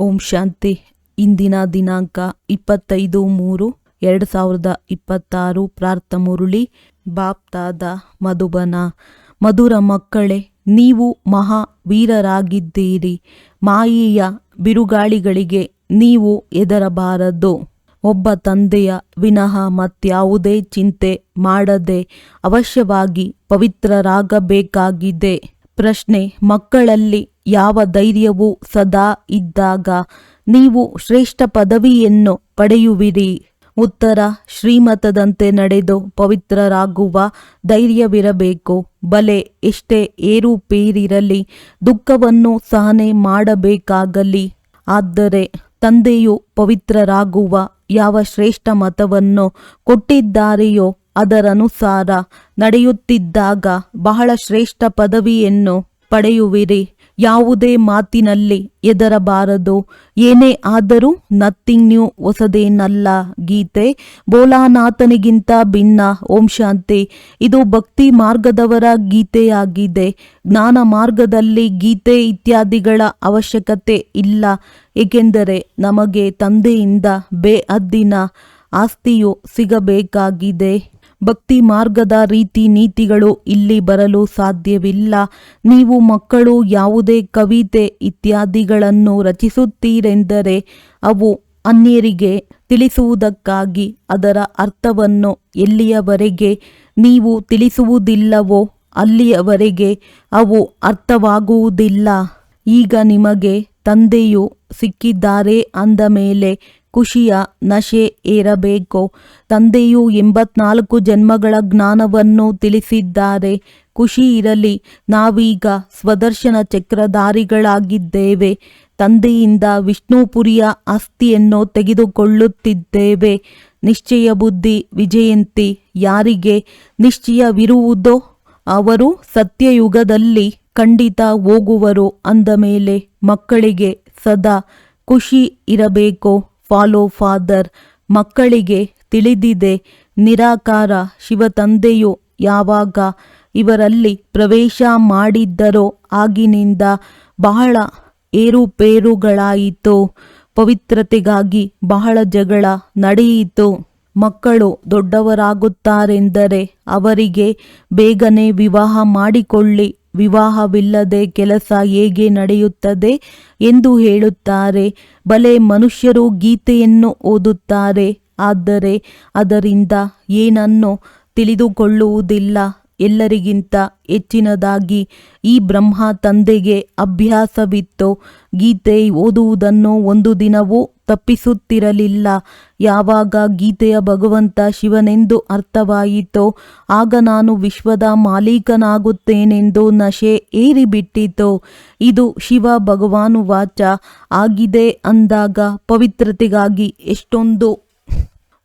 ಓಂ ಶಾಂತಿ. ಇಂದಿನ ದಿನಾಂಕ 25/3/2026. ಪ್ರಾರ್ಥ ಮುರುಳಿ ಬಾಪ್ತಾದ ಮಧುಬನ. ಮಧುರ ಮಕ್ಕಳೇ, ನೀವು ಮಹಾವೀರರಾಗಿದ್ದೀರಿ. ಮಾಯೆಯ ಬಿರುಗಾಳಿಗಳಿಗೆ ನೀವು ಹೆದರಬಾರದು. ಒಬ್ಬ ತಂದೆಯ ವಿನಃ ಮತ್ಯಾವುದೇ ಚಿಂತೆ ಮಾಡದೆ ಅವಶ್ಯವಾಗಿ ಪವಿತ್ರರಾಗಬೇಕಾಗಿದೆ. ಪ್ರಶ್ನೆ: ಮಕ್ಕಳಲ್ಲಿ ಯಾವ ಧೈರ್ಯವು ಸದಾ ಇದ್ದಾಗ ನೀವು ಶ್ರೇಷ್ಠ ಪದವಿಯನ್ನು ಪಡೆಯುವಿರಿ? ಉತ್ತರ: ಶ್ರೀಮತದಂತೆ ನಡೆದು ಪವಿತ್ರರಾಗುವ ಧೈರ್ಯವಿರಬೇಕು. ಬಲೆ ಎಷ್ಟೇ ಏರುಪೇರಿರಲಿ, ದುಃಖವನ್ನು ಸಹನೆ ಮಾಡಬೇಕಾಗಲಿ. ಆದರೆ ತಂದೆಯು ಪವಿತ್ರರಾಗುವ ಯಾವ ಶ್ರೇಷ್ಠ ಮತವನ್ನು ಕೊಟ್ಟಿದ್ದಾರೆಯೋ ಅದರನುಸಾರ ನಡೆಯುತ್ತಿದ್ದಾಗ ಬಹಳ ಶ್ರೇಷ್ಠ ಪದವಿಯನ್ನು ಪಡೆಯುವಿರಿ. ಯಾವುದೇ ಮಾತಿನಲ್ಲಿ ಹೆದರಬಾರದು. ಏನೇ ಆದರೂ ನಥಿಂಗ್ ನ್ಯೂ, ಹೊಸದೇನಲ್ಲ. ಗೀತೆ ಭೋಲಾನಾಥನಿಗಿಂತ ಭಿನ್ನ. ಓಂ ಶಾಂತಿ. ಇದು ಭಕ್ತಿ ಮಾರ್ಗದವರ ಗೀತೆಯಾಗಿದೆ. ಜ್ಞಾನ ಮಾರ್ಗದಲ್ಲಿ ಗೀತೆ ಇತ್ಯಾದಿಗಳ ಅವಶ್ಯಕತೆ ಇಲ್ಲ, ಏಕೆಂದರೆ ನಮಗೆ ತಂದೆಯಿಂದ ಬೇಹದ್ದಿನ ಆಸ್ತಿಯು ಸಿಗಬೇಕಾಗಿದೆ. ಭಕ್ತಿ ಮಾರ್ಗದ ರೀತಿ ನೀತಿಗಳು ಇಲ್ಲಿ ಬರಲು ಸಾಧ್ಯವಿಲ್ಲ. ನೀವು ಮಕ್ಕಳು ಯಾವುದೇ ಕವಿತೆ ಇತ್ಯಾದಿಗಳನ್ನು ರಚಿಸುತ್ತೀರೆಂದರೆ ಅವು ಅನ್ಯರಿಗೆ ತಿಳಿಸುವುದಕ್ಕಾಗಿ. ಅದರ ಅರ್ಥವನ್ನು ಎಲ್ಲಿಯವರೆಗೆ ನೀವು ತಿಳಿಸುವುದಿಲ್ಲವೋ ಅಲ್ಲಿಯವರೆಗೆ ಅವು ಅರ್ಥವಾಗುವುದಿಲ್ಲ. ಈಗ ನಿಮಗೆ ತಂದೆಯು ಸಿಕ್ಕಿದ್ದಾರೆ ಅಂದ ಮೇಲೆ ಖುಷಿಯ ನಶೆ ಏರಬೇಕು. ತಂದೆಯು 84 ಜನ್ಮಗಳ ಜ್ಞಾನವನ್ನು ತಿಳಿಸಿದ್ದಾರೆ. ಖುಷಿ ಇರಲಿ. ನಾವೀಗ ಸ್ವದರ್ಶನ ಚಕ್ರಧಾರಿಗಳಾಗಿದ್ದೇವೆ. ತಂದೆಯಿಂದ ವಿಷ್ಣುಪುರಿಯ ಆಸ್ತಿಯನ್ನು ತೆಗೆದುಕೊಳ್ಳುತ್ತಿದ್ದೇವೆ. ನಿಶ್ಚಯ ಬುದ್ಧಿ ವಿಜಯಂತಿ. ಯಾರಿಗೆ ನಿಶ್ಚಯವಿರುವುದೋ ಅವರು ಸತ್ಯಯುಗದಲ್ಲಿ ಖಂಡಿತ ಹೋಗುವರು. ಅಂದ ಮೇಲೆ ಮಕ್ಕಳಿಗೆ ಸದಾ ಖುಷಿ ಇರಬೇಕು. Follow father. ಮಕ್ಕಳಿಗೆ ತಿಳಿದಿದೆ, ನಿರಾಕಾರ ಶಿವತಂದೆಯು ಯಾವಾಗ ಇವರಲ್ಲಿ ಪ್ರವೇಶ ಮಾಡಿದ್ದರೋ ಆಗಿನಿಂದ ಬಹಳ ಏರುಪೇರುಗಳಾಯಿತು. ಪವಿತ್ರತೆಗಾಗಿ ಬಹಳ ಜಗಳ ನಡೆಯಿತು. ಮಕ್ಕಳು ದೊಡ್ಡವರಾಗುತ್ತಾರೆಂದರೆ ಅವರಿಗೆ ಬೇಗನೆ ವಿವಾಹ ಮಾಡಿಕೊಳ್ಳಿ. ವಿವಾಹವಿಲ್ಲದೆ ಕೆಲಸ ಹೇಗೆ ನಡೆಯುತ್ತದೆ ಎಂದು ಹೇಳುತ್ತಾರೆ. ಬಲೆ ಮನುಷ್ಯರು ಗೀತೆಯನ್ನು ಓದುತ್ತಾರೆ, ಆದರೆ ಅದರಿಂದ ಏನನ್ನು ತಿಳಿದುಕೊಳ್ಳುವುದಿಲ್ಲ. ಎಲ್ಲರಿಗಿಂತ ಹೆಚ್ಚಿನದಾಗಿ ಈ ಬ್ರಹ್ಮ ತಂದೆಗೆ ಅಭ್ಯಾಸವಿತ್ತು. ಗೀತೆ ಓದುವುದನ್ನು ಒಂದು ದಿನವೂ ತಪ್ಪಿಸುತ್ತಿರಲಿಲ್ಲ. ಯಾವಾಗ ಗೀತೆಯ ಭಗವಂತ ಶಿವನೆಂದು ಅರ್ಥವಾಯಿತೋ ಆಗ ನಾನು ವಿಶ್ವದ ಮಾಲೀಕನಾಗುತ್ತೇನೆಂದು ನಶೆ ಏರಿಬಿಟ್ಟಿತು. ಇದು ಶಿವ ಭಗವಾನುವಾಚ ಆಗಿದೆ ಅಂದಾಗ ಪವಿತ್ರತೆಗಾಗಿ ಎಷ್ಟೊಂದು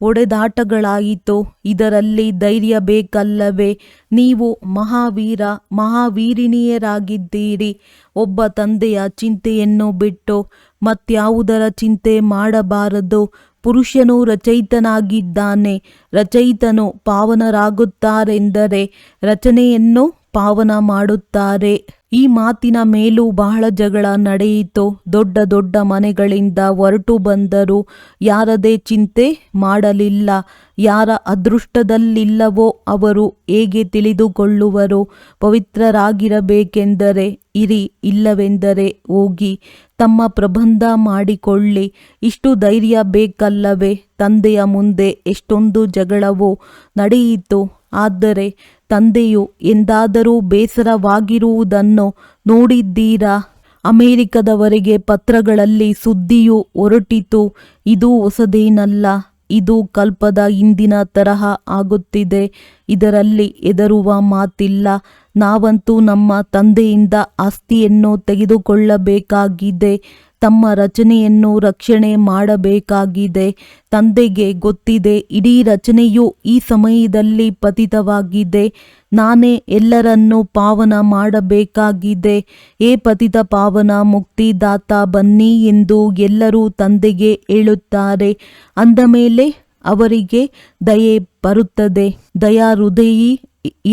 ಒಡೆದಾಟಗಳಾಯಿತು. ಇದರಲ್ಲಿ ಧೈರ್ಯ ಬೇಕಲ್ಲವೇ? ನೀವು ಮಹಾವೀರ ಮಹಾವೀರಿಣಿಯರಾಗಿದ್ದೀರಿ. ಒಬ್ಬ ತಂದೆಯ ಚಿಂತೆಯನ್ನು ಬಿಟ್ಟು ಮತ್ಯಾವುದರ ಚಿಂತೆ ಮಾಡಬಾರದು. ಪುರುಷನು ರಚಯಿತನಾಗಿದ್ದಾನೆ. ರಚಯಿತನು ಪಾವನರಾಗುತ್ತಾರೆಂದರೆ ರಚನೆಯನ್ನು ಪಾವನ ಮಾಡುತ್ತಾರೆ. ಈ ಮಾತಿನ ಮೇಲೂ ಬಹಳ ಜಗಳ ನಡೆಯಿತು. ದೊಡ್ಡ ದೊಡ್ಡ ಮನೆಗಳಿಂದ ಹೊರಟು ಬಂದರೂ ಯಾರದೇ ಚಿಂತೆ ಮಾಡಲಿಲ್ಲ. ಯಾರ ಅದೃಷ್ಟದಲ್ಲಿಲ್ಲವೋ ಅವರು ಹೇಗೆ ತಿಳಿದುಕೊಳ್ಳುವರು? ಪವಿತ್ರರಾಗಿರಬೇಕೆಂದರೆ ಇರಿ, ಇಲ್ಲವೆಂದರೆ ಹೋಗಿ. ತಮ್ಮ ಪ್ರಬಂಧ ಮಾಡಿಕೊಳ್ಳಿ. ಇಷ್ಟು ಧೈರ್ಯ ಬೇಕಲ್ಲವೇ? ತಂದೆಯ ಮುಂದೆ ಎಷ್ಟೊಂದು ಜಗಳವು ನಡೆಯಿತು. ಆದರೆ ತಂದೆಯು ಎಂದಾದರೂ ಬೇಸರವಾಗಿರುವುದನ್ನು ನೋಡಿದ್ದೀರಾ? ಅಮೆರಿಕದವರೆಗೆ ಪತ್ರಗಳಲ್ಲಿ ಸುದ್ದಿಯು ಹೊರಟಿತು. ಇದು ಹೊಸದೇನಲ್ಲ. ಇದು ಕಲ್ಪದ ಹಿಂದಿನ ತರಹ ಆಗುತ್ತಿದೆ. ಇದರಲ್ಲಿ ಹೆದರುವ ಮಾತಿಲ್ಲ. ನಾವಂತೂ ನಮ್ಮ ತಂದೆಯಿಂದ ಆಸ್ತಿಯನ್ನು ತೆಗೆದುಕೊಳ್ಳಬೇಕಾಗಿದೆ. ತಮ್ಮ ರಚನೆಯನ್ನು ರಕ್ಷಣೆ ಮಾಡಬೇಕಾಗಿದೆ. ತಂದೆಗೆ ಗೊತ್ತಿದೆ, ಇಡೀ ರಚನೆಯು ಈ ಸಮಯದಲ್ಲಿ ಪತಿತವಾಗಿದೆ. ನಾನೇ ಎಲ್ಲರನ್ನೂ ಪಾವನ ಮಾಡಬೇಕಾಗಿದೆ. ಏ ಪತಿತ ಪಾವನ ಮುಕ್ತಿದಾತ ಬನ್ನಿ ಎಂದು ಎಲ್ಲರೂ ತಂದೆಗೆ ಹೇಳುತ್ತಾರೆ. ಅಂದ ಮೇಲೆ ಅವರಿಗೆ ದಯೆ ಬರುತ್ತದೆ. ದಯಾ ಹೃದಯಿ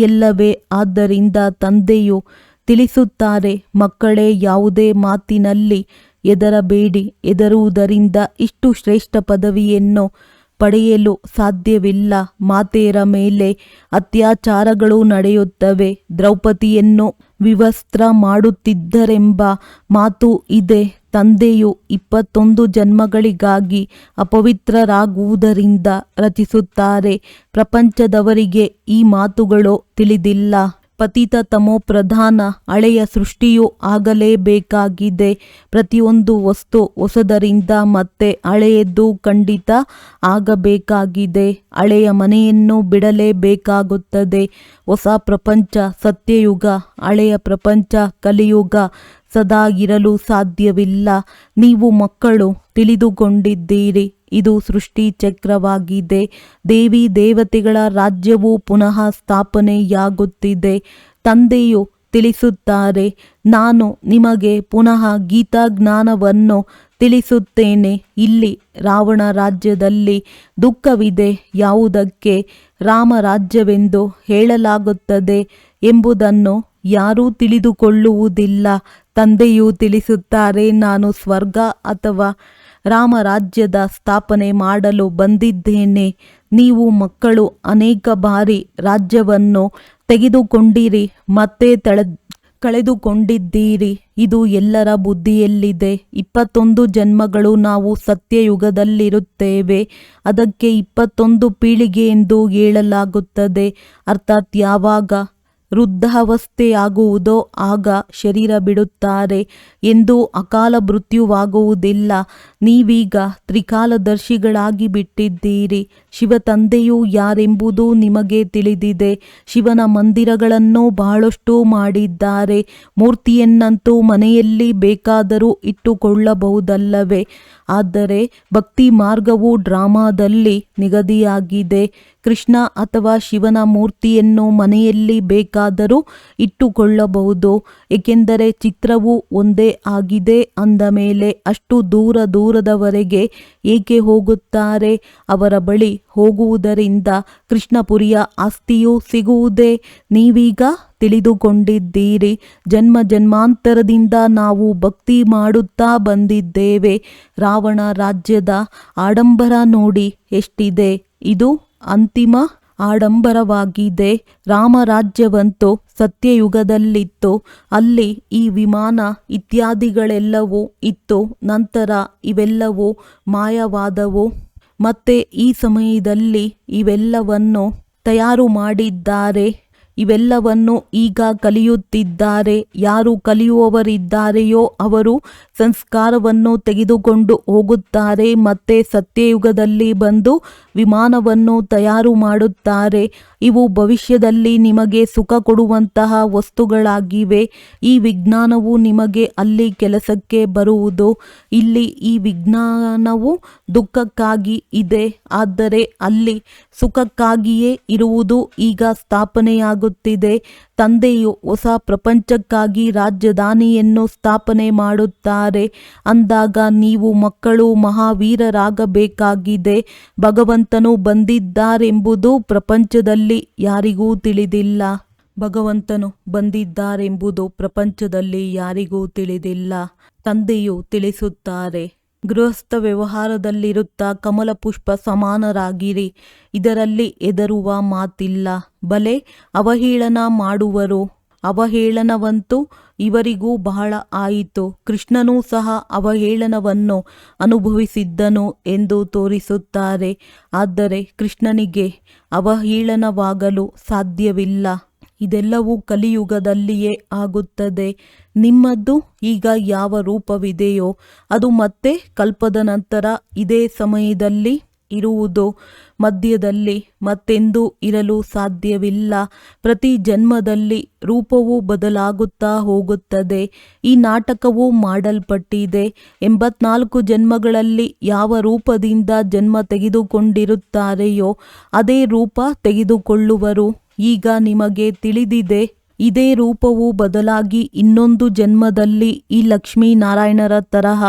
ಎಲ್ಲವೇ? ಆದ್ದರಿಂದ ತಂದೆಯು ತಿಳಿಸುತ್ತಾರೆ, ಮಕ್ಕಳೇ, ಯಾವುದೇ ಮಾತಿನಲ್ಲಿ ಹೆದರಬೇಡಿ. ಹೆದರುವುದರಿಂದ ಇಷ್ಟು ಶ್ರೇಷ್ಠ ಪದವಿಯನ್ನು ಪಡೆಯಲು ಸಾಧ್ಯವಿಲ್ಲ. ಮಾತೆಯರ ಮೇಲೆ ಅತ್ಯಾಚಾರಗಳು ನಡೆಯುತ್ತವೆ. ದ್ರೌಪದಿಯನ್ನು ವಿವಸ್ತ್ರ ಮಾಡುತ್ತಿದ್ದರೆಂಬ ಮಾತು ಇದೆ. ತಂದೆಯು 21 ಜನ್ಮಗಳಿಗಾಗಿ ಅಪವಿತ್ರರಾಗುವುದರಿಂದ ರಚಿಸುತ್ತಾರೆ. ಪ್ರಪಂಚದವರಿಗೆ ಈ ಮಾತುಗಳು ತಿಳಿದಿಲ್ಲ. ಪತಿತ ತಮೋ ಪ್ರಧಾನ ಹಳೆಯ ಸೃಷ್ಟಿಯೂ ಆಗಲೇಬೇಕಾಗಿದೆ. ಪ್ರತಿಯೊಂದು ವಸ್ತು ಹೊಸದರಿಂದ ಮತ್ತೆ ಹಳೆಯದ್ದು ಖಂಡಿತ ಆಗಬೇಕಾಗಿದೆ. ಹಳೆಯ ಮನೆಯನ್ನು ಬಿಡಲೇಬೇಕಾಗುತ್ತದೆ. ಹೊಸ ಪ್ರಪಂಚ ಸತ್ಯಯುಗ, ಹಳೆಯ ಪ್ರಪಂಚ ಕಲಿಯುಗ. ಸದಾ ಇರಲು ಸಾಧ್ಯವಿಲ್ಲ. ನೀವು ಮಕ್ಕಳು ತಿಳಿದುಕೊಂಡಿದ್ದೀರಿ, ಇದು ಸೃಷ್ಟಿ ಚಕ್ರವಾಗಿದೆ. ದೇವಿ ದೇವತೆಗಳ ರಾಜ್ಯವು ಪುನಃ ಸ್ಥಾಪನೆಯಾಗುತ್ತಿದೆ. ತಂದೆಯು ತಿಳಿಸುತ್ತಾರೆ, ನಾನು ನಿಮಗೆ ಪುನಃ ಗೀತಾಜ್ಞಾನವನ್ನು ತಿಳಿಸುತ್ತೇನೆ. ಇಲ್ಲಿ ರಾವಣ ರಾಜ್ಯದಲ್ಲಿ ದುಃಖವಿದೆ. ಯಾವುದಕ್ಕೆ ರಾಮರಾಜ್ಯವೆಂದು ಹೇಳಲಾಗುತ್ತದೆ ಎಂಬುದನ್ನು ಯಾರೂ ತಿಳಿದುಕೊಳ್ಳುವುದಿಲ್ಲ. ತಂದೆಯು ತಿಳಿಸುತ್ತಾರೆ, ನಾನು ಸ್ವರ್ಗ ಅಥವಾ ರಾಮರಾಜ್ಯದ ಸ್ಥಾಪನೆ ಮಾಡಲು ಬಂದಿದ್ದೇನೆ. ನೀವು ಮಕ್ಕಳು ಅನೇಕ ಬಾರಿ ರಾಜ್ಯವನ್ನು ತೆಗೆದುಕೊಂಡಿರಿ, ಮತ್ತೆ ಕಳೆದುಕೊಂಡಿದ್ದೀರಿ. ಇದು ಎಲ್ಲರ ಬುದ್ಧಿಯಲ್ಲಿದೆ. 21 ಜನ್ಮಗಳು ನಾವು ಸತ್ಯಯುಗದಲ್ಲಿರುತ್ತೇವೆ. ಅದಕ್ಕೆ 21 ಪೀಳಿಗೆ ಎಂದು ಹೇಳಲಾಗುತ್ತದೆ. ಅರ್ಥಾತ್ ಯಾವಾಗ ವೃದ್ಧಾವಸ್ಥೆಯಾಗುವುದೋ ಆಗ ಶರೀರ ಬಿಡುತ್ತಾರೆ ಎಂದು ಅಕಾಲ ಮೃತ್ಯುವಾಗುವುದಿಲ್ಲ. ನೀವೀಗ ತ್ರಿಕಾಲದರ್ಶಿಗಳಾಗಿ ಬಿಟ್ಟಿದ್ದೀರಿ. ಶಿವತಂದೆಯು ಯಾರೆಂಬುದು ನಿಮಗೆ ತಿಳಿದಿದೆ. ಶಿವನ ಮಂದಿರಗಳನ್ನು ಬಹಳಷ್ಟು ಮಾಡಿದ್ದಾರೆ. ಮೂರ್ತಿಯನ್ನಂತೂ ಮನೆಯಲ್ಲಿ ಬೇಕಾದರೂ ಇಟ್ಟುಕೊಳ್ಳಬಹುದಲ್ಲವೇ? ಆದರೆ ಭಕ್ತಿ ಮಾರ್ಗವು ಡ್ರಾಮಾದಲ್ಲಿ ನಿಗದಿಯಾಗಿದೆ. ಕೃಷ್ಣ ಅಥವಾ ಶಿವನ ಮೂರ್ತಿಯನ್ನು ಮನೆಯಲ್ಲಿ ಬೇಕಾದರೂ ಇಟ್ಟುಕೊಳ್ಳಬಹುದು. ಏಕೆಂದರೆ ಚಿತ್ರವು ಒಂದೇ ಆಗಿದೆ ಅಂದ ಮೇಲೆ ಅಷ್ಟು ದೂರದವರೆಗೆ ಏಕೆ ಹೋಗುತ್ತಾರೆ? ಅವರ ಬಳಿ ಹೋಗುವುದರಿಂದ ಕೃಷ್ಣಪುರಿಯ ಆಸ್ತಿಯೂ ಸಿಗುವುದೇ? ನೀವೀಗ ತಿಳಿದುಕೊಂಡಿದ್ದೀರಿ. ಜನ್ಮ ಜನ್ಮಾಂತರದಿಂದ ನಾವು ಭಕ್ತಿ ಮಾಡುತ್ತಾ ಬಂದಿದ್ದೇವೆ. ರಾವಣ ರಾಜ್ಯದ ಆಡಂಬರ ನೋಡಿ ಎಷ್ಟಿದೆ. ಇದು ಅಂತಿಮ ಆಡಂಬರವಾಗಿದೆ. ರಾಮರಾಜ್ಯವಂತೂ ಸತ್ಯಯುಗದಲ್ಲಿತ್ತು. ಅಲ್ಲಿ ಈ ವಿಮಾನ ಇತ್ಯಾದಿಗಳೆಲ್ಲವೂ ಇತ್ತು. ನಂತರ ಇವೆಲ್ಲವೂ ಮಾಯವಾದವು. ಮತ್ತೆ ಈ ಸಮಯದಲ್ಲಿ ಇವೆಲ್ಲವನ್ನು ತಯಾರು ಮಾಡಿದ್ದಾರೆ. ಇವೆಲ್ಲವನ್ನು ಈಗ ಕಲಿಯುತ್ತಿದ್ದಾರೆ. ಯಾರು ಕಲಿಯುವವರಿದ್ದಾರೆಯೋ ಅವರು ಸಂಸ್ಕಾರವನ್ನು ತೆಗೆದುಕೊಂಡು ಹೋಗುತ್ತಾರೆ. ಮತ್ತೆ ಸತ್ಯಯುಗದಲ್ಲಿ ಬಂದು ವಿಮಾನವನ್ನು ತಯಾರು ಮಾಡುತ್ತಾರೆ. ಇವು ಭವಿಷ್ಯದಲ್ಲಿ ನಿಮಗೆ ಸುಖ ಕೊಡುವಂತಹ ವಸ್ತುಗಳಾಗಿವೆ. ಈ ವಿಜ್ಞಾನವು ನಿಮಗೆ ಅಲ್ಲಿ ಕೆಲಸಕ್ಕೆ ಬರುವುದು. ಇಲ್ಲಿ ಈ ವಿಜ್ಞಾನವು ದುಃಖಕ್ಕಾಗಿ ಇದೆ, ಆದರೆ ಅಲ್ಲಿ ಸುಖಕ್ಕಾಗಿಯೇ ಇರುವುದು ಈಗ ಸ್ಥಾಪನೆಯಾಗುತ್ತಿದೆ. ತಂದೆಯು ಹೊಸ ಪ್ರಪಂಚಕ್ಕಾಗಿ ರಾಜಧಾನಿಯನ್ನು ಸ್ಥಾಪನೆ ಮಾಡುತ್ತಾರೆ. ಅಂದಾಗ ನೀವು ಮಕ್ಕಳು ಮಹಾವೀರರಾಗಬೇಕಾಗಿದೆ. ಭಗವಂತನು ಬಂದಿದ್ದಾರೆಂಬುದು ಪ್ರಪಂಚದಲ್ಲಿ ಯಾರಿಗೂ ತಿಳಿದಿಲ್ಲ. ಭಗವಂತನು ಬಂದಿದ್ದಾರೆಂಬುದು ಪ್ರಪಂಚದಲ್ಲಿ ಯಾರಿಗೂ ತಿಳಿದಿಲ್ಲ. ತಂದೆಯು ತಿಳಿಸುತ್ತಾರೆ, ಗೃಹಸ್ಥ ವ್ಯವಹಾರದಲ್ಲಿರುತ್ತಾ ಕಮಲ ಪುಷ್ಪ ಸಮಾನರಾಗಿರಿ. ಇದರಲ್ಲಿ ಹೆದರುವ ಮಾತಿಲ್ಲ. ಬಲೆ ಅವಹೇಳನ ಮಾಡುವರು. ಅವಹೇಳನವಂತೂ ಇವರಿಗೂ ಬಹಳ ಆಯಿತು. ಕೃಷ್ಣನೂ ಸಹ ಅವಹೇಳನವನ್ನು ಅನುಭವಿಸಿದ್ದನು ಎಂದು ತೋರಿಸುತ್ತಾರೆ. ಆದರೆ ಕೃಷ್ಣನಿಗೆ ಅವಹೇಳನವಾಗಲು ಸಾಧ್ಯವಿಲ್ಲ. ಇದೆಲ್ಲವೂ ಕಲಿಯುಗದಲ್ಲಿಯೇ ಆಗುತ್ತದೆ. ನಿಮ್ಮದು ಈಗ ಯಾವ ರೂಪವಿದೆಯೋ ಅದು ಮತ್ತೆ ಕಲ್ಪದ ನಂತರ ಇದೇ ಸಮಯದಲ್ಲಿ ಇರುವುದು. ಮಧ್ಯದಲ್ಲಿ ಮತ್ತೆಂದೂ ಇರಲು ಸಾಧ್ಯವಿಲ್ಲ. ಪ್ರತಿ ಜನ್ಮದಲ್ಲಿ ರೂಪವು ಬದಲಾಗುತ್ತಾ ಹೋಗುತ್ತದೆ. ಈ ನಾಟಕವು ಮಾಡಲ್ಪಟ್ಟಿದೆ. 84 ಜನ್ಮಗಳಲ್ಲಿ ಯಾವ ರೂಪದಿಂದ ಜನ್ಮ ತೆಗೆದುಕೊಂಡಿರುತ್ತಾರೆಯೋ ಅದೇ ರೂಪ ತೆಗೆದುಕೊಳ್ಳುವರು. ಈಗ ನಿಮಗೆ ತಿಳಿದಿದೆ, ಇದೇ ರೂಪವು ಬದಲಾಗಿ ಇನ್ನೊಂದು ಜನ್ಮದಲ್ಲಿ ಈ ಲಕ್ಷ್ಮೀನಾರಾಯಣರ ತರಹ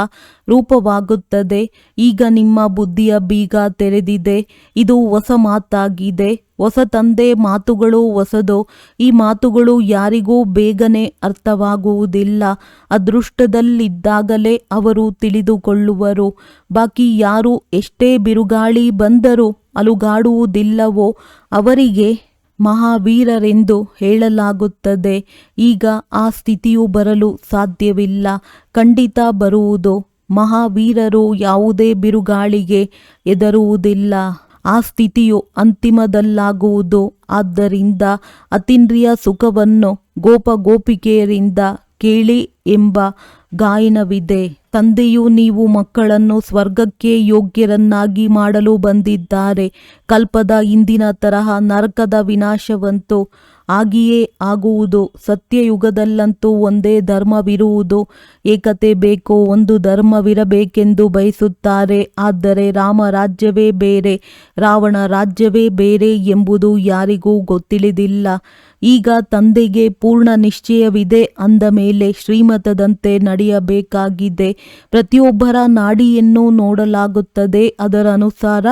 ರೂಪವಾಗುತ್ತದೆ. ಈಗ ನಿಮ್ಮ ಬುದ್ಧಿಯ ಬೀಗ ತೆರೆದಿದೆ. ಇದು ಹೊಸ ಮಾತಾಗಿದೆ. ಹೊಸ ತಂದೆ ಮಾತುಗಳು ಹೊಸದು. ಈ ಮಾತುಗಳು ಯಾರಿಗೂ ಬೇಗನೆ ಅರ್ಥವಾಗುವುದಿಲ್ಲ. ಅದೃಷ್ಟದಲ್ಲಿದ್ದಾಗಲೇ ಅವರು ತಿಳಿದುಕೊಳ್ಳುವರು. ಬಾಕಿ ಯಾರು ಎಷ್ಟೇ ಬಿರುಗಾಳಿ ಬಂದರೂ ಅಲುಗಾಡುವುದಿಲ್ಲವೋ ಅವರಿಗೆ ಮಹಾವೀರರೆಂದು ಹೇಳಲಾಗುತ್ತದೆ. ಈಗ ಆ ಸ್ಥಿತಿಯು ಬರಲು ಸಾಧ್ಯವಿಲ್ಲ, ಖಂಡಿತ ಬರುವುದು. ಮಹಾವೀರರು ಯಾವುದೇ ಬಿರುಗಾಳಿಗೆ ಹೆದರುವುದಿಲ್ಲ. ಆ ಸ್ಥಿತಿಯು ಅಂತಿಮದಲ್ಲಾಗುವುದು. ಆದ್ದರಿಂದ ಅತೀಂದ್ರಿಯ ಸುಖವನ್ನು ಗೋಪಿಕೆಯರಿಂದ ಕೇಳಿ ಎಂಬ ಗಾಯನವಿದೆ. ತಂದೆಯು ನೀವು ಮಕ್ಕಳನ್ನು ಸ್ವರ್ಗಕ್ಕೆ ಯೋಗ್ಯರನ್ನಾಗಿ ಮಾಡಲು ಬಂದಿದ್ದಾರೆ. ಕಲ್ಪದ ಹಿಂದಿನ ತರಹ ನರಕದ ವಿನಾಶವಂತೂ ಆಗಿಯೇ ಆಗುವುದು. ಸತ್ಯಯುಗದಲ್ಲಂತೂ ಒಂದೇ ಧರ್ಮವಿರುವುದು. ಏಕತೆ ಬೇಕು, ಒಂದು ಧರ್ಮವಿರಬೇಕೆಂದು ಬಯಸುತ್ತಾರೆ. ಆದರೆ ರಾಮ ರಾಜ್ಯವೇ ಬೇರೆ, ರಾವಣ ರಾಜ್ಯವೇ ಬೇರೆ ಎಂಬುದು ಯಾರಿಗೂ ಗೊತ್ತಿಳಿದಿಲ್ಲ. ಈಗ ತಂದೆಗೆ ಪೂರ್ಣ ನಿಶ್ಚಯವಿದೆ ಅಂದ ಮೇಲೆ ಶ್ರೀಮತದಂತೆ ನಡೆಯಬೇಕಾಗಿದೆ. ಪ್ರತಿಯೊಬ್ಬರ ನಾಡಿಯನ್ನು ನೋಡಲಾಗುತ್ತದೆ, ಅದರ ಅನುಸಾರ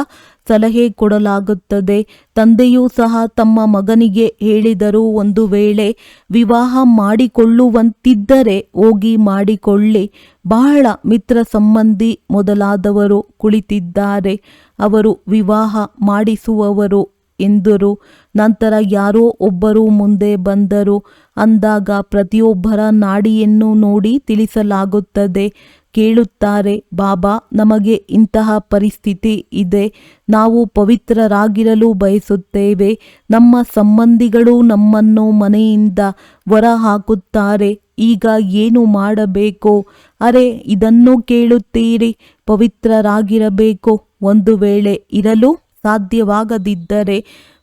ಸಲಹೆ ಕೊಡಲಾಗುತ್ತದೆ. ತಂದೆಯೂ ಸಹ ತಮ್ಮ ಮಗನಿಗೆ ಹೇಳಿದರು, ಒಂದು ವೇಳೆ ವಿವಾಹ ಮಾಡಿಕೊಳ್ಳುವಂತಿದ್ದರೆ ಹೋಗಿ ಮಾಡಿಕೊಳ್ಳಿ. ಬಹಳ ಮಿತ್ರ ಸಂಬಂಧಿ ಮೊದಲಾದವರು ಕುಳಿತಿದ್ದಾರೆ, ಅವರು ವಿವಾಹ ಮಾಡಿಸುವವರು ಎಂದರು. ನಂತರ ಯಾರೋ ಒಬ್ಬರು ಮುಂದೆ ಬಂದರು. ಅಂದಾಗ ಪ್ರತಿಯೊಬ್ಬರ ನಾಡಿಯನ್ನು ನೋಡಿ ತಿಳಿಸಲಾಗುತ್ತದೆ. ಕೇಳುತ್ತಾರೆ, ಬಾಬಾ, ನಮಗೆ ಇಂತಹ ಪರಿಸ್ಥಿತಿ ಇದೆ, ನಾವು ಪವಿತ್ರರಾಗಿರಲು ಬಯಸುತ್ತೇವೆ. ನಮ್ಮ ಸಂಬಂಧಿಗಳು ನಮ್ಮನ್ನು ಮನೆಯಿಂದ ಹೊರ ಹಾಕುತ್ತಾರೆ. ಈಗ ಏನು ಮಾಡಬೇಕು? ಅರೆ, ಇದನ್ನು ಕೇಳುತ್ತೀರಿ? ಪವಿತ್ರರಾಗಿರಬೇಕು. ಒಂದು ವೇಳೆ ಇರಲು ಸಾಧ್ಯವಾಗದಿದ್ದರೆ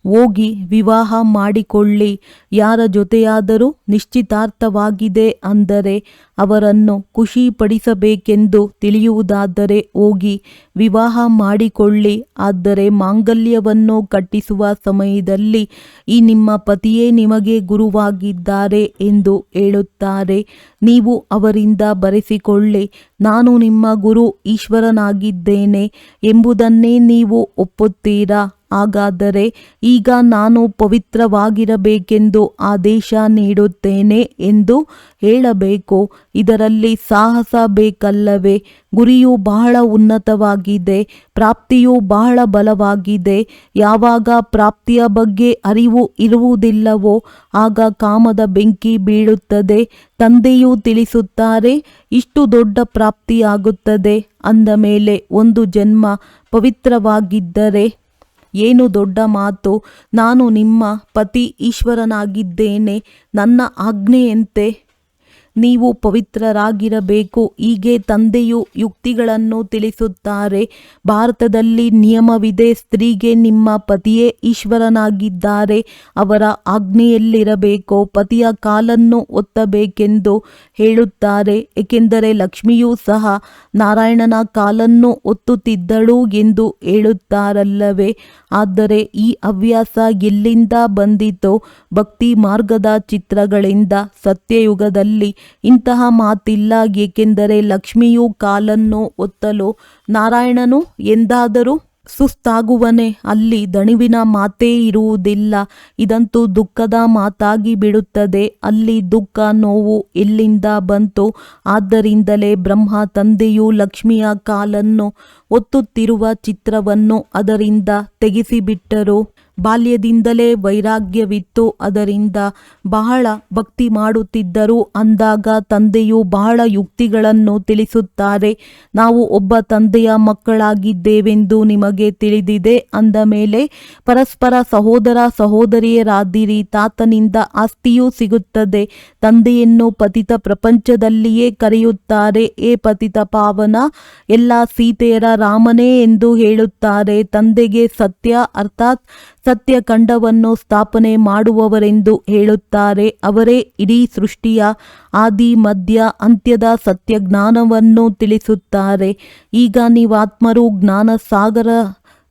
ಹೋಗಿ ವಿವಾಹ ಮಾಡಿಕೊಳ್ಳಿ. ಯಾರ ಜೊತೆಯಾದರೂ ನಿಶ್ಚಿತಾರ್ಥವಾಗಿದೆ ಅಂದರೆ ಅವರನ್ನು ಖುಷಿಪಡಿಸಬೇಕೆಂದು ತಿಳಿಯುವುದಾದರೆ ಹೋಗಿ ವಿವಾಹ ಮಾಡಿಕೊಳ್ಳಿ. ಆದರೆ ಮಾಂಗಲ್ಯವನ್ನು ಕಟ್ಟಿಸುವ ಸಮಯದಲ್ಲಿ ಈ ನಿಮ್ಮ ಪತಿಯೇ ನಿಮಗೆ ಗುರುವಾಗಿದ್ದಾರೆ ಎಂದು ಹೇಳುತ್ತಾರೆ. ನೀವು ಅವರಿಂದ ಬರೆಸಿಕೊಳ್ಳಿ, ನಾನು ನಿಮ್ಮ ಗುರು ಈಶ್ವರನಾಗಿದ್ದೇನೆ ಎಂಬುದನ್ನೇ ನೀವು ಒಪ್ಪುತ್ತೀರಾ? ಹಾಗಾದರೆ ಈಗ ನಾನು ಪವಿತ್ರವಾಗಿರಬೇಕೆಂದು ಆದೇಶ ನೀಡುತ್ತೇನೆ ಎಂದು ಹೇಳಬೇಕು. ಇದರಲ್ಲಿ ಸಾಹಸ ಬೇಕಲ್ಲವೇ? ಗುರಿಯು ಬಹಳ ಉನ್ನತವಾಗಿದೆ, ಪ್ರಾಪ್ತಿಯು ಬಹಳ ಬಲವಾಗಿದೆ. ಯಾವಾಗ ಪ್ರಾಪ್ತಿಯ ಬಗ್ಗೆ ಅರಿವು ಇರುವುದಿಲ್ಲವೋ ಆಗ ಕಾಮದ ಬೆಂಕಿ ಬೀಳುತ್ತದೆ. ತಂದೆಯು ತಿಳಿಸುತ್ತಾರೆ, ಇಷ್ಟು ದೊಡ್ಡ ಪ್ರಾಪ್ತಿಯಾಗುತ್ತದೆ ಅಂದ ಮೇಲೆ ಒಂದು ಜನ್ಮ ಪವಿತ್ರವಾಗಿದ್ದರೆ ಏನು ದೊಡ್ಡ ಮಾತು? ನಾನು ನಿಮ್ಮ ಪತಿ ಈಶ್ವರನಾಗಿದ್ದೇನೆ, ನನ್ನ ಆಜ್ಞೆಯಂತೆ ನೀವು ಪವಿತ್ರರಾಗಿರಬೇಕು. ಹೀಗೆ ತಂದೆಯು ಯುಕ್ತಿಗಳನ್ನು ತಿಳಿಸುತ್ತಾರೆ. ಭಾರತದಲ್ಲಿ ನಿಯಮವಿದೆ, ಸ್ತ್ರೀಗೆ ನಿಮ್ಮ ಪತಿಯೇ ಈಶ್ವರನಾಗಿದ್ದಾರೆ, ಅವರ ಆಜ್ಞೆಯಲ್ಲಿರಬೇಕು, ಪತಿಯ ಕಾಲನ್ನು ಒತ್ತಬೇಕೆಂದು ಹೇಳುತ್ತಾರೆ. ಏಕೆಂದರೆ ಲಕ್ಷ್ಮಿಯೂ ಸಹ ನಾರಾಯಣನ ಕಾಲನ್ನು ಒತ್ತುತ್ತಿದ್ದಳು ಎಂದು ಹೇಳುತ್ತಾರಲ್ಲವೇ? ಆದರೆ ಈ ಹವ್ಯಾಸ ಎಲ್ಲಿಂದ ಬಂದಿತೋ? ಭಕ್ತಿ ಮಾರ್ಗದ ಚಿತ್ರಗಳಿಂದ. ಸತ್ಯಯುಗದಲ್ಲಿ ಇಂತಹ ಮಾತಿಲ್ಲ, ಏಕೆಂದರೆ ಲಕ್ಷ್ಮಿಯು ಕಾಲನ್ನು ಒತ್ತಲು ನಾರಾಯಣನು ಎಂದಾದರೂ ಸುಸ್ತಾಗುವನೆ? ಅಲ್ಲಿ ದಣಿವಿನ ಮಾತೇ ಇರುವುದಿಲ್ಲ. ಇದಂತೂ ದುಃಖದ ಮಾತಾಗಿ ಬಿಡುತ್ತದೆ. ಅಲ್ಲಿ ದುಃಖ ನೋವು ಎಲ್ಲಿಂದ ಬಂತು? ಆದ್ದರಿಂದಲೇ ಬ್ರಹ್ಮ ತಂದೆಯು ಲಕ್ಷ್ಮಿಯ ಕಾಲನ್ನು ಒತ್ತುತ್ತಿರುವ ಚಿತ್ರವನ್ನು ಅದರಿಂದ ತೆಗೆಸಿಬಿಟ್ಟರು. ಬಾಲ್ಯದಿಂದಲೇ ವೈರಾಗ್ಯವಿತ್ತು, ಅದರಿಂದ ಬಹಳ ಭಕ್ತಿ ಮಾಡುತ್ತಿದ್ದರು. ಅಂದಾಗ ತಂದೆಯು ಬಹಳ ಯುಕ್ತಿಗಳನ್ನು ತಿಳಿಸುತ್ತಾರೆ. ನಾವು ಒಬ್ಬ ತಂದೆಯ ಮಕ್ಕಳಾಗಿದ್ದೇವೆಂದು ನಿಮಗೆ ತಿಳಿದಿದೆ ಅಂದ ಮೇಲೆ ಪರಸ್ಪರ ಸಹೋದರ ಸಹೋದರಿಯರಾದಿರಿ. ತಾತನಿಂದ ಆಸ್ತಿಯೂ ಸಿಗುತ್ತದೆ. ತಂದೆಯನ್ನು ಪತಿತ ಪ್ರಪಂಚದಲ್ಲಿಯೇ ಕರೆಯುತ್ತಾರೆ. ಏ ಪತಿತ ಪಾವನ, ಎಲ್ಲ ಸೀತೆಯರ ರಾಮನೇ ಎಂದು ಹೇಳುತ್ತಾರೆ. ತಂದೆಗೆ ಸತ್ಯ ಅರ್ಥಾತ್ ಸತ್ಯ ಖಂಡವನ್ನು ಸ್ಥಾಪನೆ ಮಾಡುವವರೆಂದು ಹೇಳುತ್ತಾರೆ. ಅವರೇ ಇಡೀ ಸೃಷ್ಟಿಯ ಆದಿ ಮಧ್ಯ ಅಂತ್ಯದ ಸತ್ಯ ಜ್ಞಾನವನ್ನು ತಿಳಿಸುತ್ತಾರೆ. ಈಗ ನೀವಾತ್ಮರು ಜ್ಞಾನ ಸಾಗರ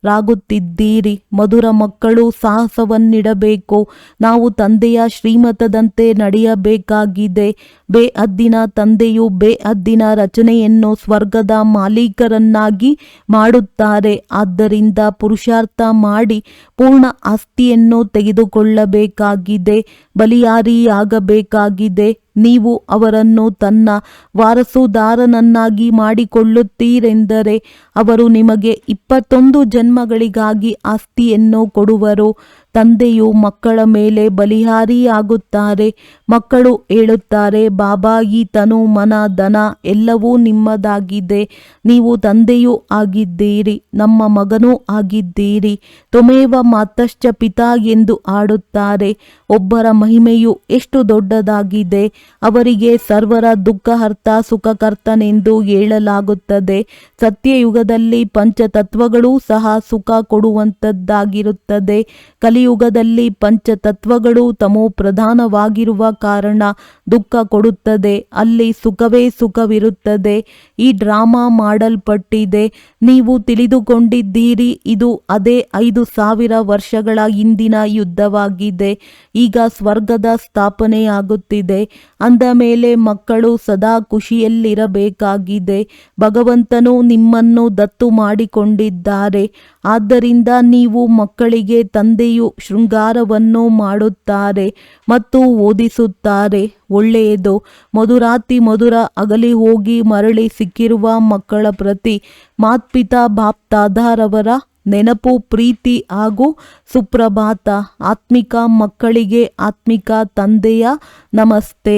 ರಾಗುತ್ತಿದ್ದೀರಿ. ಮಧುರ ಮಕ್ಕಳು ಸಾಹಸವನ್ನಿಡಬೇಕು. ನಾವು ತಂದೆಯ ಶ್ರೀಮತದಂತೆ ನಡೆಯಬೇಕಾಗಿದೆ. ಬೇಹದ್ದಿನ ತಂದೆಯು ಬೇಹದ್ದಿನ ರಚನೆಯನ್ನು ಸ್ವರ್ಗದ ಮಾಲೀಕರನ್ನಾಗಿ ಮಾಡುತ್ತಾರೆ. ಆದ್ದರಿಂದ ಪುರುಷಾರ್ಥ ಮಾಡಿ ಪೂರ್ಣ ಆಸ್ತಿಯನ್ನು ತೆಗೆದುಕೊಳ್ಳಬೇಕಾಗಿದೆ. ಬಲಿಯಾರಿಯಾಗಬೇಕಾಗಿದೆ. ನೀವು ಅವರನ್ನು ತನ್ನ ವಾರಸುದಾರನನ್ನಾಗಿ ಮಾಡಿಕೊಳ್ಳುತ್ತೀರೆಂದರೆ ಅವರು ನಿಮಗೆ 21 ಜನ್ಮಗಳಿಗಾಗಿ ಆಸ್ತಿಯನ್ನು ಕೊಡುವರು. ತಂದೆಯು ಮಕ್ಕಳ ಮೇಲೆ ಬಲಿಹಾರಿಯಾಗುತ್ತಾರೆ. ಮಕ್ಕಳು ಹೇಳುತ್ತಾರೆ, ಬಾಬಾ, ಈ ತನು ಮನ ಧನ ಎಲ್ಲವೂ ನಿಮ್ಮದಾಗಿದೆ. ನೀವು ತಂದೆಯೂ ಆಗಿದ್ದೀರಿ, ನಮ್ಮ ಮಗನೂ ಆಗಿದ್ದೀರಿ. ತ್ವಮೇವ ಮಾತಶ್ಚ ಪಿತಾ ಎಂದು ಆಡುತ್ತಾರೆ. ಒಬ್ಬರ ಮಹಿಮೆಯು ಎಷ್ಟು ದೊಡ್ಡದಾಗಿದೆ. ಅವರಿಗೆ ಸರ್ವರ ದುಃಖಹರ್ತ ಸುಖಕರ್ತನೆಂದು ಹೇಳಲಾಗುತ್ತದೆ. ಸತ್ಯಯುಗದಲ್ಲಿ ಪಂಚತತ್ವಗಳೂ ಸಹ ಸುಖ ಕೊಡುವಂಥದ್ದಾಗಿರುತ್ತದೆ. ಕಲಿಯುಗದಲ್ಲಿ ಪಂಚತತ್ವಗಳು ತಮೋ ಪ್ರಧಾನವಾಗಿರುವ ಕಾರಣ ದುಃಖ ಕೊಡುತ್ತದೆ. ಅಲ್ಲಿ ಸುಖವೇ ಸುಖವಿರುತ್ತದೆ. ಈ ಡ್ರಾಮಾ ಮಾಡಲ್ಪಟ್ಟಿದೆ. ನೀವು ತಿಳಿದುಕೊಂಡಿದ್ದೀರಿ, ಇದು ಅದೇ 5000 ವರ್ಷಗಳ ಹಿಂದಿನ ಯುದ್ಧವಾಗಿದೆ. ಈಗ ಸ್ವರ್ಗದ ಸ್ಥಾಪನೆಯಾಗುತ್ತಿದೆ. ಅಂದ ಮೇಲೆ ಮಕ್ಕಳು ಸದಾ ಖುಷಿಯಲ್ಲಿರಬೇಕಾಗಿದೆ. ಭಗವಂತನು ನಿಮ್ಮನ್ನು ದತ್ತು ಮಾಡಿಕೊಂಡಿದ್ದಾರೆ. ಆದ್ದರಿಂದ ನೀವು ಮಕ್ಕಳಿಗೆ ತಂದೆಯು ಶೃಂಗಾರವನ್ನು ಮಾಡುತ್ತಾರೆ ಮತ್ತು ಓದಿಸುತ್ತಾರೆ. ಒಳ್ಳೆಯದು. ಮಧುರಾತಿ ಮಧುರ ಅಗಲಿ ಹೋಗಿ ಮರಳಿ ಸಿಕ್ಕಿರುವ ಮಕ್ಕಳ ಪ್ರತಿ ಮಾತ್ಪಿತಾ ಬಾಪ್ದಾದಾರವರ ನೆನಪು, ಪ್ರೀತಿ ಹಾಗೂ ಸುಪ್ರಭಾತ. ಆತ್ಮಿಕ ಮಕ್ಕಳಿಗೆ ಆತ್ಮಿಕ ತಂದೆಯ ನಮಸ್ತೆ.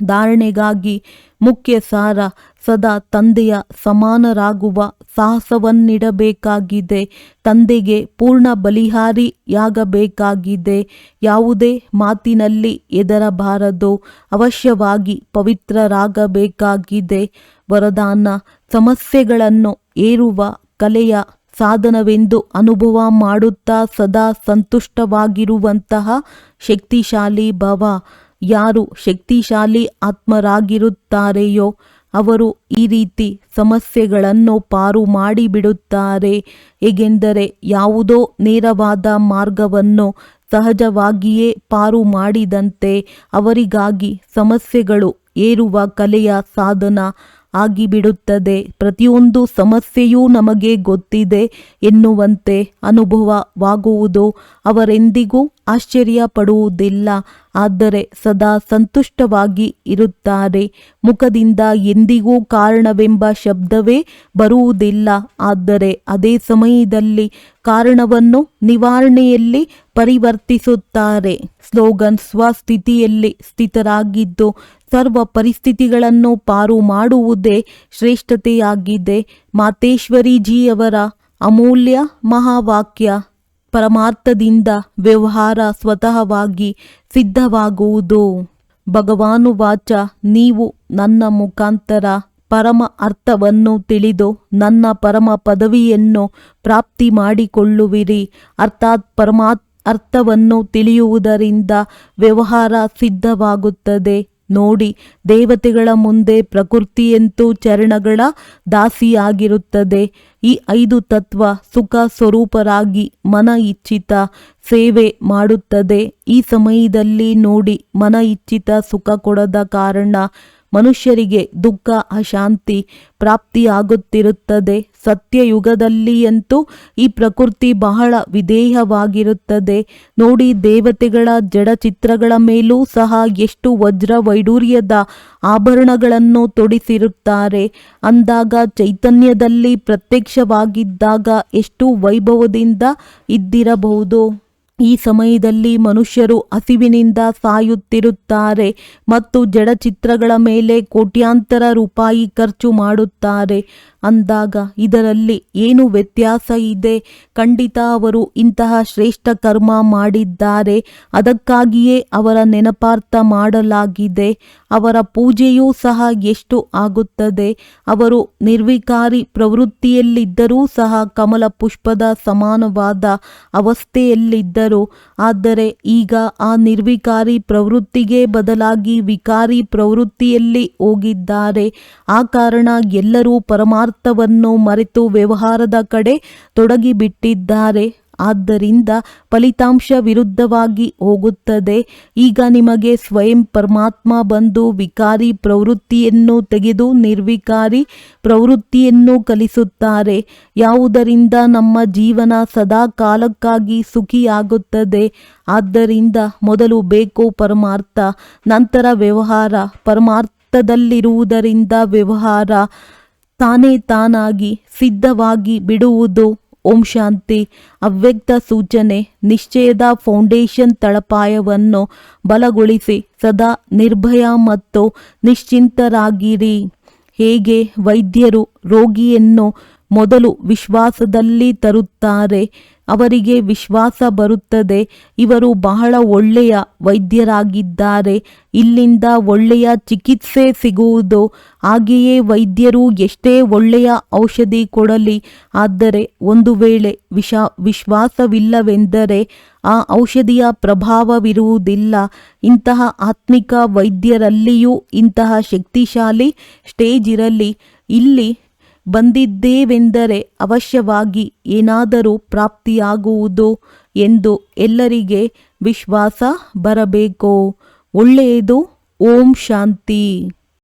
ಧಾರಣೆಗಾಗಿ ಮುಖ್ಯ ಸಾರ: ಸದಾ ತಂದೆಯ ಸಮಾನರಾಗುವ ಸಾಹಸವನ್ನಿಡಬೇಕಾಗಿದೆ. ತಂದೆಗೆ ಪೂರ್ಣ ಬಲಿಹಾರಿಯಾಗಬೇಕಾಗಿದೆ. ಯಾವುದೇ ಮಾತಿನಲ್ಲಿ ಹೆದರಬಾರದು. ಅವಶ್ಯವಾಗಿ ಪವಿತ್ರರಾಗಬೇಕಾಗಿದೆ. ವರದಾನ: ಸಮಸ್ಯೆಗಳನ್ನು ಏರುವ ಕಲೆಯ ಸಾಧನವೆಂದು ಅನುಭವ ಮಾಡುತ್ತಾ ಸದಾ ಸಂತುಷ್ಟವಾಗಿರುವಂತಹ ಶಕ್ತಿಶಾಲಿ ಭವ. ಯಾರು ಶಕ್ತಿಶಾಲಿ ಆತ್ಮರಾಗಿರುತ್ತಾರೆಯೋ ಅವರು ಈ ರೀತಿ ಸಮಸ್ಯೆಗಳನ್ನು ಪಾರು ಮಾಡಿಬಿಡುತ್ತಾರೆ. ಹೇಗೆಂದರೆ ಯಾವುದೋ ನೇರವಾದ ಮಾರ್ಗವನ್ನು ಸಹಜವಾಗಿಯೇ ಪಾರು ಮಾಡಿದಂತೆ ಅವರಿಗಾಗಿ ಸಮಸ್ಯೆಗಳು ಏರುವ ಕಲೆಯ ಸಾಧನ ಆಗಿಬಿಡುತ್ತದೆ. ಪ್ರತಿಯೊಂದು ಸಮಸ್ಯೆಯೂ ನಮಗೆ ಗೊತ್ತಿದೆ ಎನ್ನುವಂತೆ ಅನುಭವವಾಗುವುದು. ಅವರೆಂದಿಗೂ ಆಶ್ಚರ್ಯ ಪಡುವುದಿಲ್ಲ, ಆದರೆ ಸದಾ ಸಂತುಷ್ಟವಾಗಿ ಇರುತ್ತಾರೆ. ಮುಖದಿಂದ ಎಂದಿಗೂ ಕಾರಣವೆಂಬ ಶಬ್ದವೇ ಬರುವುದಿಲ್ಲ. ಆದರೆ ಅದೇ ಸಮಯದಲ್ಲಿ ಕಾರಣವನ್ನು ನಿವಾರಣೆಯಲ್ಲಿ ಪರಿವರ್ತಿಸುತ್ತಾರೆ. ಸ್ಲೋಗನ್: ಸ್ವಸ್ಥಿತಿಯಲ್ಲಿ ಸ್ಥಿತರಾಗಿದ್ದು ಸರ್ವ ಪರಿಸ್ಥಿತಿಗಳನ್ನು ಪಾರು ಮಾಡುವುದೇ ಶ್ರೇಷ್ಠತೆಯಾಗಿದೆ. ಮಾತೇಶ್ವರಿಜಿಯವರ ಅಮೂಲ್ಯ ಮಹಾವಾಕ್ಯ. ಪರಮಾರ್ಥದಿಂದ ವ್ಯವಹಾರ ಸ್ವತಃವಾಗಿ ಸಿದ್ಧವಾಗುವುದು. ಭಗವಾನುವಾಚ: ನೀವು ನನ್ನ ಮುಖಾಂತರ ಪರಮ ಅರ್ಥವನ್ನು ತಿಳಿದು ನನ್ನ ಪರಮ ಪದವಿಯನ್ನು ಪ್ರಾಪ್ತಿ ಮಾಡಿಕೊಳ್ಳುವಿರಿ. ಅರ್ಥಾತ್ ಅರ್ಥವನ್ನು ತಿಳಿಯುವುದರಿಂದ ವ್ಯವಹಾರ ಸಿದ್ಧವಾಗುತ್ತದೆ. ನೋಡಿ, ದೇವತೆಗಳ ಮುಂದೆ ಪ್ರಕೃತಿಯಂತೂ ಚರಣಗಳ ದಾಸಿಯಾಗಿರುತ್ತದೆ. ಈ 5 ತತ್ವ ಸುಖ ಸ್ವರೂಪರಾಗಿ ಮನ ಇಚ್ಛಿತ ಸೇವೆ ಮಾಡುತ್ತದೆ. ಈ ಸಮಯದಲ್ಲಿ ನೋಡಿ, ಮನ ಇಚ್ಛಿತ ಸುಖ ಕೊಡದ ಕಾರಣ ಮನುಷ್ಯರಿಗೆ ದುಃಖ ಅಶಾಂತಿ ಪ್ರಾಪ್ತಿಯಾಗುತ್ತಿರುತ್ತದೆ. ಸತ್ಯಯುಗದಲ್ಲಿಯಂತೂ ಈ ಪ್ರಕೃತಿ ಬಹಳ ವಿಧೇಯವಾಗಿರುತ್ತದೆ. ನೋಡಿ, ದೇವತೆಗಳ ಜಡಚಿತ್ರಗಳ ಮೇಲೂ ಸಹ ಎಷ್ಟು ವಜ್ರ ವೈಡೂರ್ಯದ ಆಭರಣಗಳನ್ನು ತೊಡಿಸಿರುತ್ತಾರೆ. ಅಂದಾಗ ಚೈತನ್ಯದಲ್ಲಿ ಪ್ರತ್ಯಕ್ಷವಾಗಿದ್ದಾಗ ಎಷ್ಟು ವೈಭವದಿಂದ ಇದ್ದಿರಬಹುದು. ಈ ಸಮಯದಲ್ಲಿ ಮನುಷ್ಯರು ಹಸಿವಿನಿಂದ ಸಾಯುತ್ತಿರುತ್ತಾರೆ ಮತ್ತು ಜಡಚಿತ್ರಗಳ ಮೇಲೆ ಕೋಟ್ಯಾಂತರ ರೂಪಾಯಿ ಖರ್ಚು ಮಾಡುತ್ತಾರೆ. ಅಂದಾಗ ಇದರಲ್ಲಿ ಏನು ವ್ಯತ್ಯಾಸ ಇದೆ? ಖಂಡಿತ ಅವರು ಇಂತಹ ಶ್ರೇಷ್ಠ ಕರ್ಮ ಮಾಡಿದ್ದಾರೆ. ಅದಕ್ಕಾಗಿಯೇ ಅವರ ನೆನಪಾರ್ಥ ಮಾಡಲಾಗಿದೆ. ಅವರ ಪೂಜೆಯೂ ಸಹ ಎಷ್ಟು ಆಗುತ್ತದೆ. ಅವರು ನಿರ್ವಿಕಾರಿ ಪ್ರವೃತ್ತಿಯಲ್ಲಿದ್ದರೂ ಸಹ ಕಮಲ ಪುಷ್ಪದ ಸಮಾನವಾದ ಅವಸ್ಥೆಯಲ್ಲಿದ್ದರು. ಆದರೆ ಈಗ ಆ ನಿರ್ವಿಕಾರಿ ಪ್ರವೃತ್ತಿಗೆ ಬದಲಾಗಿ ವಿಕಾರಿ ಪ್ರವೃತ್ತಿಯಲ್ಲಿ ಹೋಗಿದ್ದಾರೆ. ಆ ಕಾರಣ ಎಲ್ಲರೂ ಪರಮಾರ್ಥ ಪರಮಾರ್ಥವನ್ನು ಮರೆತು ವ್ಯವಹಾರದ ಕಡೆ ತೊಡಗಿಬಿಟ್ಟಿದ್ದಾರೆ. ಆದ್ದರಿಂದ ಫಲಿತಾಂಶ ವಿರುದ್ಧವಾಗಿ ಹೋಗುತ್ತದೆ. ಈಗ ನಿಮಗೆ ಸ್ವಯಂ ಪರಮಾತ್ಮ ಬಂದು ವಿಕಾರಿ ಪ್ರವೃತ್ತಿಯನ್ನು ತೆಗೆದು ನಿರ್ವಿಕಾರಿ ಪ್ರವೃತ್ತಿಯನ್ನು ಕಲಿಸುತ್ತಾರೆ, ಯಾವುದರಿಂದ ನಮ್ಮ ಜೀವನ ಸದಾ ಕಾಲಕ್ಕಾಗಿ ಸುಖಿಯಾಗುತ್ತದೆ. ಆದ್ದರಿಂದ ಮೊದಲು ಬೇಕು ಪರಮಾರ್ಥ, ನಂತರ ವ್ಯವಹಾರ. ಪರಮಾರ್ಥದಲ್ಲಿರುವುದರಿಂದ ವ್ಯವಹಾರ ತಾನೇ ತಾನಾಗಿ ಸಿದ್ಧವಾಗಿ ಬಿಡುವುದು. ಓಂ ಶಾಂತಿ. ಅವ್ಯಕ್ತ ಸೂಚನೆ. ನಿಶ್ಚಯದ ಫೌಂಡೇಶನ್ ತಳಪಾಯವನ್ನು ಬಲಗೊಳಿಸಿ ಸದಾ ನಿರ್ಭಯ ಮತ್ತು ನಿಶ್ಚಿಂತರಾಗಿರಿ. ಹೇಗೆ ವೈದ್ಯರು ರೋಗಿಯನ್ನು ಮೊದಲು ವಿಶ್ವಾಸದಲ್ಲಿ ತರುತ್ತಾರೆ, ಅವರಿಗೆ ವಿಶ್ವಾಸ ಬರುತ್ತದೆ ಇವರು ಬಹಳ ಒಳ್ಳೆಯ ವೈದ್ಯರಾಗಿದ್ದಾರೆ, ಇಲ್ಲಿಂದ ಒಳ್ಳೆಯ ಚಿಕಿತ್ಸೆ ಸಿಗುವುದು. ಹಾಗೆಯೇ ವೈದ್ಯರು ಎಷ್ಟೇ ಒಳ್ಳೆಯ ಔಷಧಿ ಕೊಡಲಿ, ಆದರೆ ಒಂದು ವೇಳೆ ವಿಶ್ವಾಸವಿಲ್ಲವೆಂದರೆ ಆ ಔಷಧಿಯ ಪ್ರಭಾವವಿರುವುದಿಲ್ಲ. ಇಂತಹ ಆತ್ಮಿಕ ವೈದ್ಯರಲ್ಲಿಯೂ ಇಂತಹ ಶಕ್ತಿಶಾಲಿ ಸ್ಟೇಜ್ ಇರಲಿ. ಇಲ್ಲಿ ಬಂದಿದ್ದೇವೆಂದರೆ ಅವಶ್ಯವಾಗಿ ಏನಾದರೂ ಪ್ರಾಪ್ತಿಯಾಗುವುದು ಎಂದು ಎಲ್ಲರಿಗೆ ವಿಶ್ವಾಸ ಬರಬೇಕು. ಒಳ್ಳೆಯದು. ಓಂ ಶಾಂತಿ.